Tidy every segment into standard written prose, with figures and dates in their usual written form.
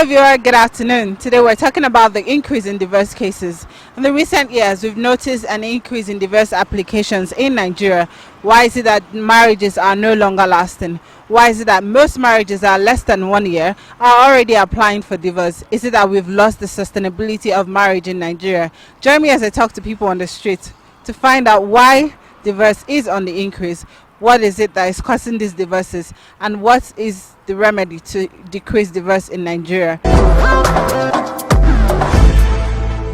Hello viewer, good afternoon. Today we're talking about the increase in divorce cases. In the recent years, we've noticed an increase in divorce applications in Nigeria. Why is it that marriages are no longer lasting? Why is it that most marriages that are less than 1 year are already applying for divorce? Is it that we've lost the sustainability of marriage in Nigeria? Join me as I talk to people on the street to find out why divorce is on the increase. What is it that is causing these divorces, and what is the remedy to decrease divorce in Nigeria?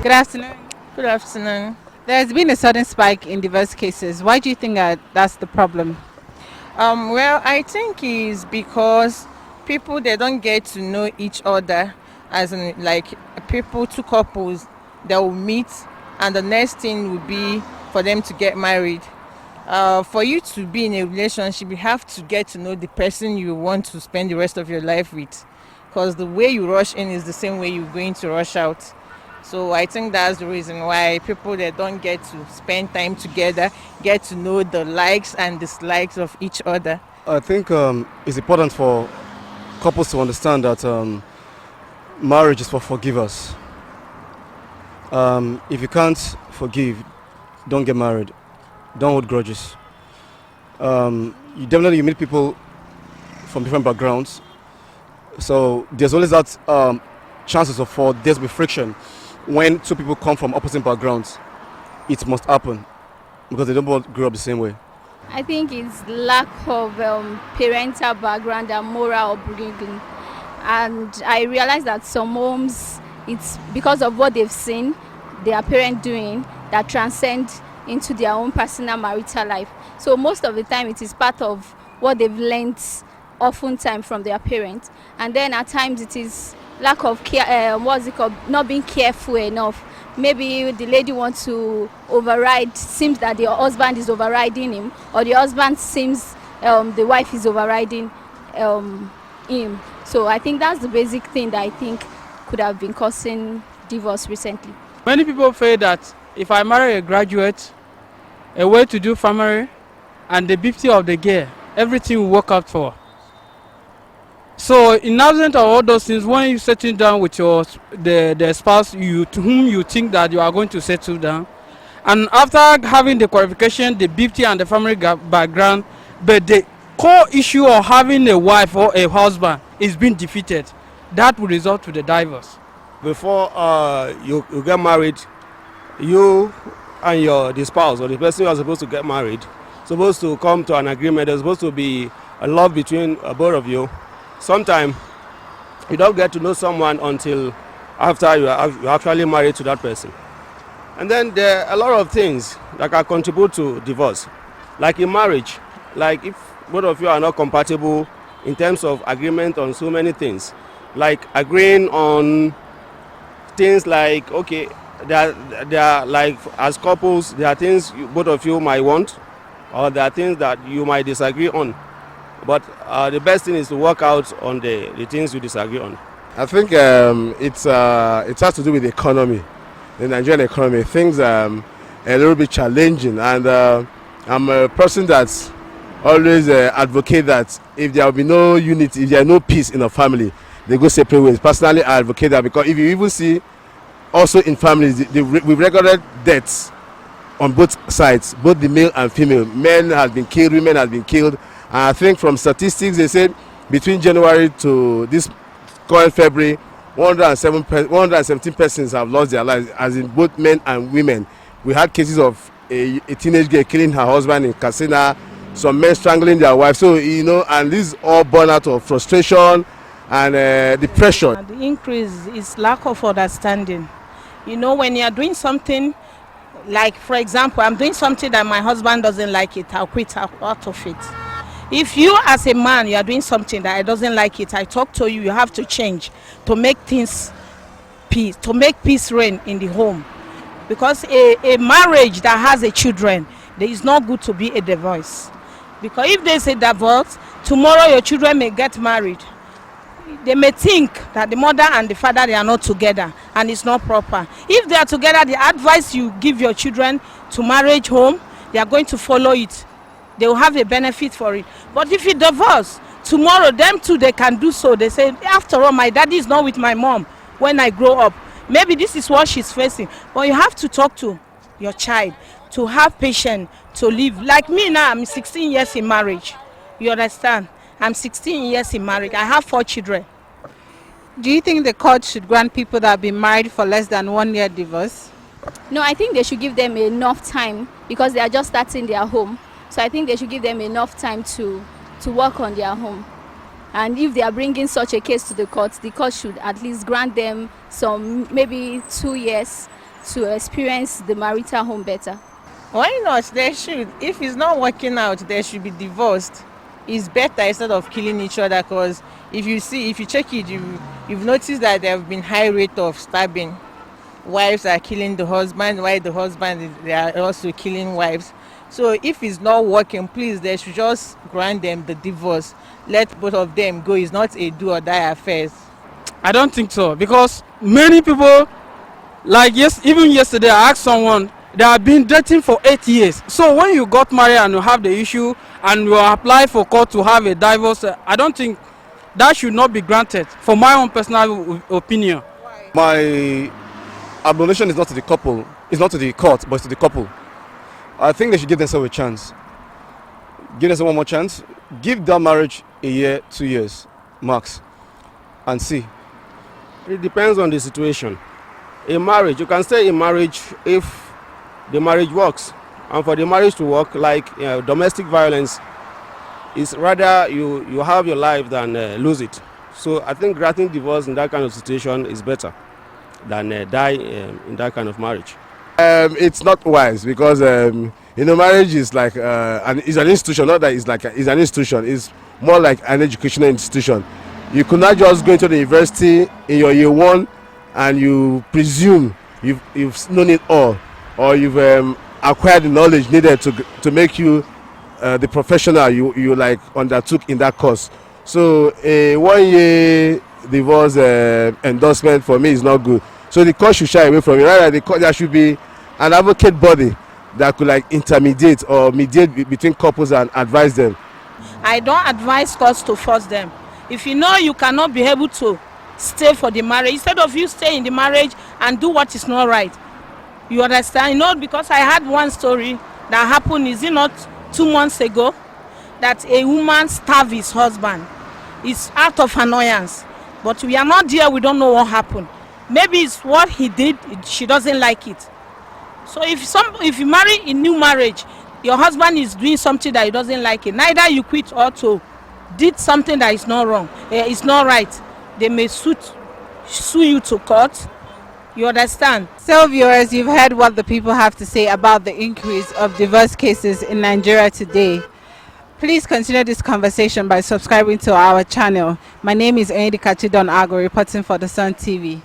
Good afternoon. Good afternoon. There's been a sudden spike in divorce cases. Why do you think that's the problem? Well, I think it's because people, they don't get to know each other, as in like two couples that will meet, and the next thing will be for them to get married. For you to be in a relationship, you have to get to know the person you want to spend the rest of your life with, because the way you rush in is the same way you're going to rush out. So I think that's the reason why people that don't get to spend time together, get to know the likes and dislikes of each other. I think it's important for couples to understand that marriage is for forgivers. If you can't forgive, don't get married. Don't hold grudges. You meet people from different backgrounds, so there's always that chances for there to be friction when two people come from opposite backgrounds. It must happen because they don't both grow up the same way. I think it's lack of parental background and moral upbringing, and I realize that some homes, it's because of what they've seen their parents doing that transcend into their own personal marital life. So most of the time it is part of what they've learned oftentimes from their parents, and then at times it is lack of care, not being careful enough. Maybe the lady wants to override, seems that the husband is overriding him, or the husband seems the wife is overriding him. So I think that's the basic thing that I think could have been causing divorce recently. Many people feel that if I marry a graduate, a well-to-do family, and the beauty of the girl, everything will work out for her. So in absence of all those things, when you're sitting down with the spouse to whom you think that you are going to settle down, and after having the qualification, the beauty and the family background, but the core issue of having a wife or a husband is being defeated, that will result to the divorce. Before you get married, you and the spouse or the person you are supposed to get married supposed to come to an agreement. There's supposed to be a love between both of you. Sometimes you don't get to know someone until after you are actually married to that person. And then there are a lot of things that can contribute to divorce. Like in marriage, like if both of you are not compatible in terms of agreement on so many things, like agreeing on things like, okay, there are like, as couples, there are things both of you might want, or there are things that you might disagree on. But the best thing is to work out on the things you disagree on. I think it has to do with the economy, the Nigerian economy. Things are a little bit challenging, and I'm a person that's always advocate that if there will be no unity, if there is no peace in a family, they go separate ways. Personally, I advocate that, because if you even see also in families, we've recorded deaths on both sides, both the male and female. Men have been killed, women have been killed. And I think from statistics, they said between January to this current February, 117 persons have lost their lives, as in both men and women. We had cases of a teenage girl killing her husband in Katsina, some men strangling their wives. So, and this is all born out of frustration and depression. The increase is lack of understanding. When you are doing something, like for example, I'm doing something that my husband doesn't like it, I'll quit out of it. If you as a man, you are doing something that I doesn't like it, I talk to you, you have to change to make things peace, to make peace reign in the home. Because a marriage that has a children, it is not good to be a divorce. Because if there's a divorce, tomorrow your children may get married. They may think that the mother and the father, they are not together, and it's not proper. If they are together, the advice you give your children to marriage home, they are going to follow it. They will have a benefit for it. But if you divorce, tomorrow them too they can do so. They say, after all, my daddy is not with my mom when I grow up. Maybe this is what she's facing. But you have to talk to your child, to have patience, to live. Like me now, I'm 16 years in marriage. You understand? I'm 16 years in marriage. I have 4 children. Do you think the court should grant people that have been married for less than 1 year divorce? No, I think they should give them enough time because they are just starting their home. So I think they should give them enough time to work on their home. And if they are bringing such a case to the court should at least grant them some, maybe 2 years to experience the marital home better. Why not? They should. If it's not working out, they should be divorced. It's better instead of killing each other, because if you check it, you've noticed that there have been high rate of stabbing. Wives are killing the husband, while the husband, they are also killing wives. So if it's not working, please, they should just grant them the divorce. Let both of them go. It's not a do or die affair. I don't think so, because many people, like even yesterday, I asked someone, they have been dating for 8 years. So when you got married and you have the issue and you apply for court to have a divorce, I don't think that should not be granted, for my own personal opinion. My admonition is not to the couple, it's not to the court, but it's to the couple. I think they should give themselves a chance. Give themselves one more chance. Give that marriage a year, 2 years, max, and see. It depends on the situation. In marriage, you can stay in marriage if the marriage works. And for the marriage to work, like domestic violence, is rather you have your life than lose it. So I think granting divorce in that kind of situation is better than die in that kind of marriage. It's not wise because marriage is like it's an institution. Not that it's an institution. It's more like an educational institution. You could not just go into the university in your year 1 and you presume you've known it all, or you've acquired the knowledge needed to make you the professional you like undertook in that course. So a 1 year divorce endorsement for me is not good. So the court should shy away from it. Rather, there should be an advocate body that could like intermediate or mediate between couples and advise them. I don't advise courts to force them. If you know you cannot be able to stay for the marriage, instead of you stay in the marriage and do what is not right. You understand? Because I had one story that happened, is it not 2 months ago, that a woman stabbed his husband. It's out of annoyance. But we are not there, we don't know what happened. Maybe it's what he did, she doesn't like it. So if you marry in new marriage, your husband is doing something that he doesn't like it, neither you quit or to did something that is not wrong, it's not right, they may sue you to court. You understand? So viewers, you've heard what the people have to say about the increase of divorce cases in Nigeria today. Please continue this conversation by subscribing to our channel. My name is Enedi Kachidon Ago, reporting for The Sun TV.